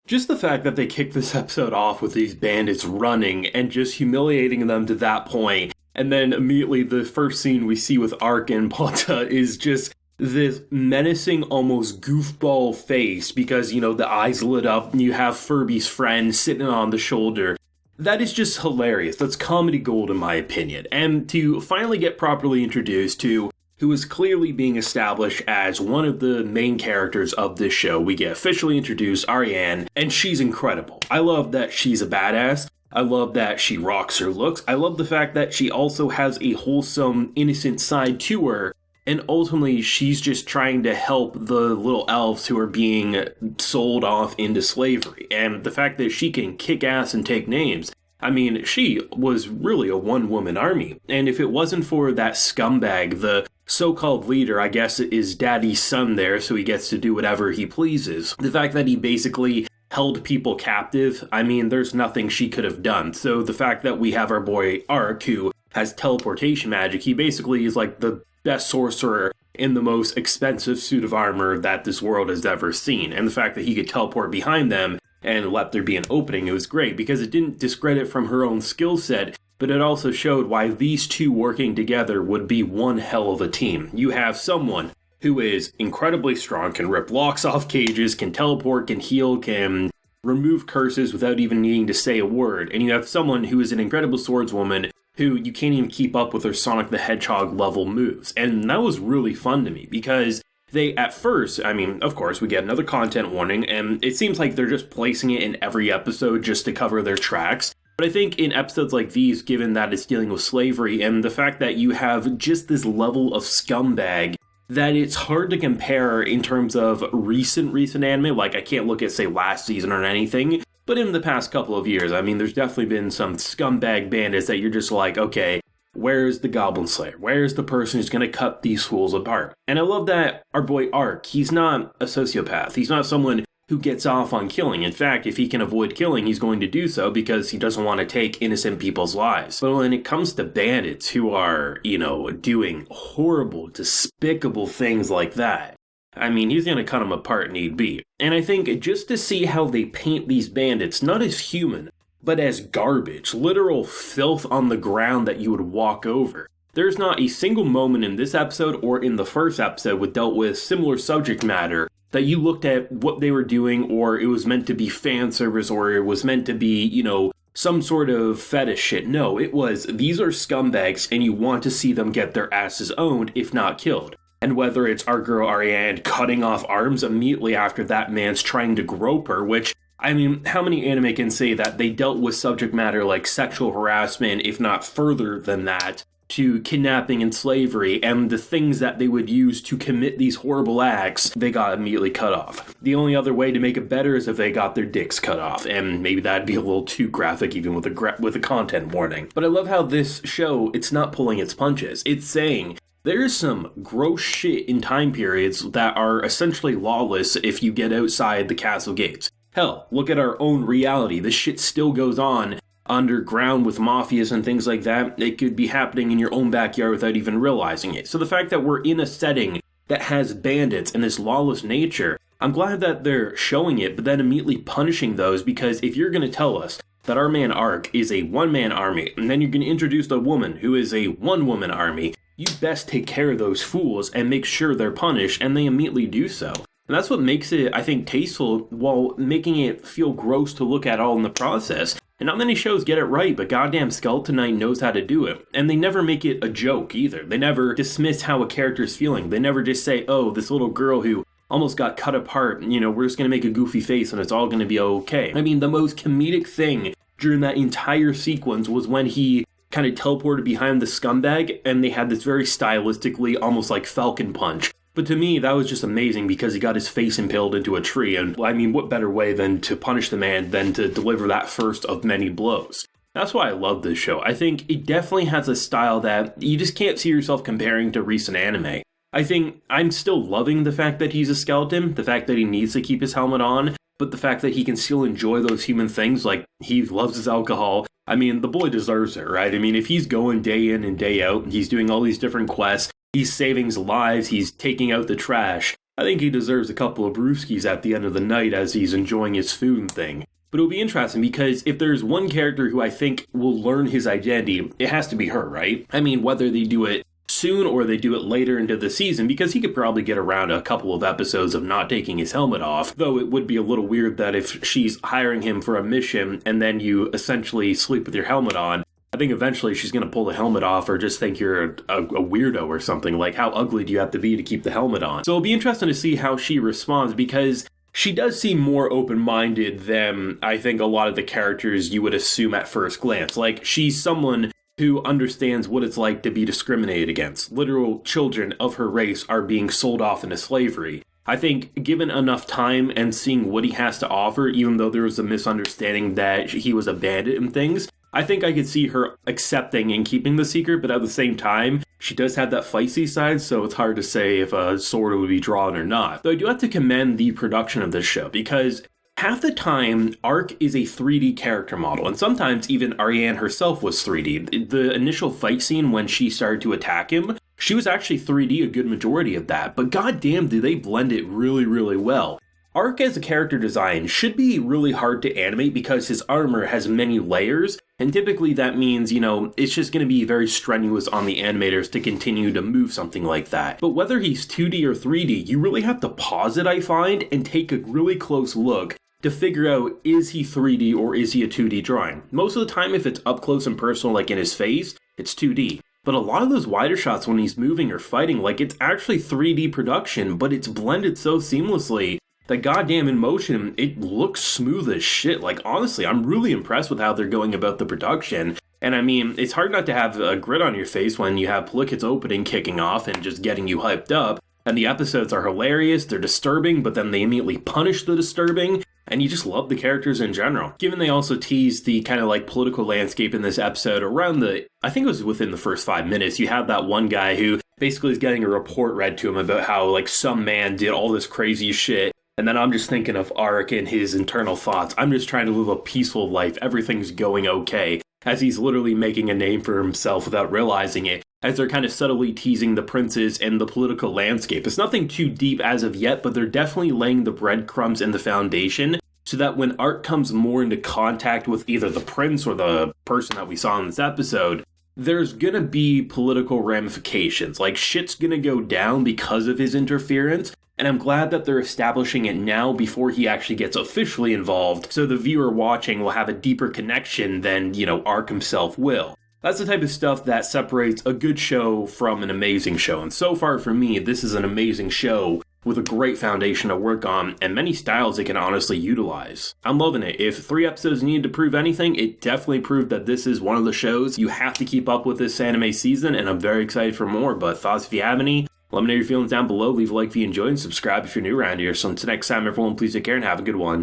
Just the fact that they kick this episode off with these bandits running and just humiliating them to that point, and then immediately the first scene we see with Ark and Nauta is just this menacing, almost goofball face because, the eyes lit up and you have Furby's friend sitting on the shoulder. That is just hilarious. That's comedy gold in my opinion. And to finally get properly introduced to who is clearly being established as one of the main characters of this show, we get officially introduced Ariane, and she's incredible. I love that she's a badass. I love that she rocks her looks. I love the fact that she also has a wholesome, innocent side to her. And ultimately, she's just trying to help the little elves who are being sold off into slavery. And the fact that she can kick ass and take names, I mean, she was really a one-woman army. And if it wasn't for that scumbag, the so-called leader, I guess it is Daddy's son there, so he gets to do whatever he pleases. The fact that he basically held people captive, I mean, there's nothing she could have done. So the fact that we have our boy Ark, who has teleportation magic, he basically is like the best sorcerer in the most expensive suit of armor that this world has ever seen. And the fact that he could teleport behind them and let there be an opening, it was great because it didn't discredit from her own skill set, but it also showed why these two working together would be one hell of a team. You have someone who is incredibly strong, can rip locks off cages, can teleport, can heal, can remove curses without even needing to say a word. And you have someone who is an incredible swordswoman who you can't even keep up with her Sonic the Hedgehog level moves. And that was really fun to me because they, at first, I mean, of course, we get another content warning, and it seems like they're just placing it in every episode just to cover their tracks. But I think in episodes like these, given that it's dealing with slavery and the fact that you have just this level of scumbag that it's hard to compare in terms of recent anime, like I can't look at, say, last season or anything, but in the past couple of years, I mean, there's definitely been some scumbag bandits that you're just like, okay, where's the Goblin Slayer? Where's the person who's going to cut these fools apart? And I love that our boy Ark, he's not a sociopath. He's not someone who gets off on killing. In fact, if he can avoid killing, he's going to do so because he doesn't want to take innocent people's lives. But when it comes to bandits who are, doing horrible, despicable things like that, I mean, he's going to cut them apart need be. And I think just to see how they paint these bandits, not as human, but as garbage, literal filth on the ground that you would walk over. There's not a single moment in this episode or in the first episode which dealt with similar subject matter that you looked at what they were doing or it was meant to be fan service or it was meant to be, some sort of fetish shit. No, it was, these are scumbags and you want to see them get their asses owned, if not killed. And whether it's our girl Ariane cutting off arms immediately after that man's trying to grope her, which, I mean, how many anime can say that they dealt with subject matter like sexual harassment, if not further than that, to kidnapping and slavery, and the things that they would use to commit these horrible acts, they got immediately cut off. The only other way to make it better is if they got their dicks cut off, and maybe that'd be a little too graphic even with a content warning. But I love how this show, it's not pulling its punches. It's saying, there's some gross shit in time periods that are essentially lawless if you get outside the castle gates. Hell, look at our own reality. This shit still goes on underground with mafias and things like that. It could be happening in your own backyard without even realizing it. So the fact that we're in a setting that has bandits and this lawless nature, I'm glad that they're showing it, but then immediately punishing those, because if you're going to tell us that our man Ark is a one-man army, and then you're going to introduce a woman who is a one-woman army, you best take care of those fools and make sure they're punished, and they immediately do so. And that's what makes it, I think, tasteful while making it feel gross to look at all in the process. And not many shows get it right, but goddamn Skeleton Knight knows how to do it. And they never make it a joke either. They never dismiss how a character's feeling. They never just say, oh, this little girl who almost got cut apart, we're just going to make a goofy face and it's all going to be okay. I mean, the most comedic thing during that entire sequence was when he kind of teleported behind the scumbag and they had this very stylistically almost like Falcon Punch. But to me, that was just amazing because he got his face impaled into a tree. And I mean, what better way than to punish the man than to deliver that first of many blows? That's why I love this show. I think it definitely has a style that you just can't see yourself comparing to recent anime. I think I'm still loving the fact that he's a skeleton, the fact that he needs to keep his helmet on, but the fact that he can still enjoy those human things, like he loves his alcohol. I mean, the boy deserves it, right? I mean, if he's going day in and day out, he's doing all these different quests, he's saving lives, he's taking out the trash, I think he deserves a couple of brewskis at the end of the night as he's enjoying his food and thing. But it'll be interesting because if there's one character who I think will learn his identity, it has to be her, right? I mean, whether they do it soon or they do it later into the season, because he could probably get around a couple of episodes of not taking his helmet off, though it would be a little weird that if she's hiring him for a mission and then you essentially sleep with your helmet on, I think eventually she's going to pull the helmet off or just think you're a weirdo or something. Like, how ugly do you have to be to keep the helmet on? So it'll be interesting to see how she responds, because she does seem more open-minded than I think a lot of the characters you would assume at first glance. Like, she's someone who understands what it's like to be discriminated against. Literal children of her race are being sold off into slavery. I think given enough time and seeing what he has to offer, even though there was a misunderstanding that he was a bandit and things, I think I could see her accepting and keeping the secret, but at the same time, she does have that feisty side, so it's hard to say if a sword would be drawn or not. Though I do have to commend the production of this show, because half the time, Ark is a 3D character model, and sometimes even Ariane herself was 3D. The initial fight scene when she started to attack him, she was actually 3D a good majority of that, but goddamn do they blend it really, really well. Ark as a character design should be really hard to animate because his armor has many layers, and typically that means, it's just going to be very strenuous on the animators to continue to move something like that. But whether he's 2D or 3D, you really have to pause it, I find, and take a really close look to figure out, is he 3D or is he a 2D drawing? Most of the time, if it's up close and personal, like in his face, it's 2D. But a lot of those wider shots when he's moving or fighting, like it's actually 3D production, but it's blended so seamlessly that goddamn in motion, it looks smooth as shit. Like, honestly, I'm really impressed with how they're going about the production. And I mean, it's hard not to have a grin on your face when you have Plicket's opening kicking off and just getting you hyped up. And the episodes are hilarious, they're disturbing, but then they immediately punish the disturbing, and you just love the characters in general. Given they also teased the kind of like political landscape in this episode around I think it was within the first 5 minutes, you have that one guy who basically is getting a report read to him about how like some man did all this crazy shit. And then I'm just thinking of Ark and his internal thoughts. I'm just trying to live a peaceful life. Everything's going okay. As he's literally making a name for himself without realizing it. As they're kind of subtly teasing the princes and the political landscape. It's nothing too deep as of yet, but they're definitely laying the breadcrumbs and the foundation so that when Ark comes more into contact with either the prince or the person that we saw in this episode, there's gonna be political ramifications. Like, shit's gonna go down because of his interference. And I'm glad that they're establishing it now before he actually gets officially involved, so the viewer watching will have a deeper connection than, Ark himself will. That's the type of stuff that separates a good show from an amazing show. And so far for me, this is an amazing show with a great foundation to work on and many styles it can honestly utilize. I'm loving it. If 3 episodes needed to prove anything, it definitely proved that this is one of the shows you have to keep up with this anime season, and I'm very excited for more. But thoughts if you have any? Let me know your feelings down below, leave a like if you enjoyed, and subscribe if you're new around here. So until next time, everyone, please take care and have a good one.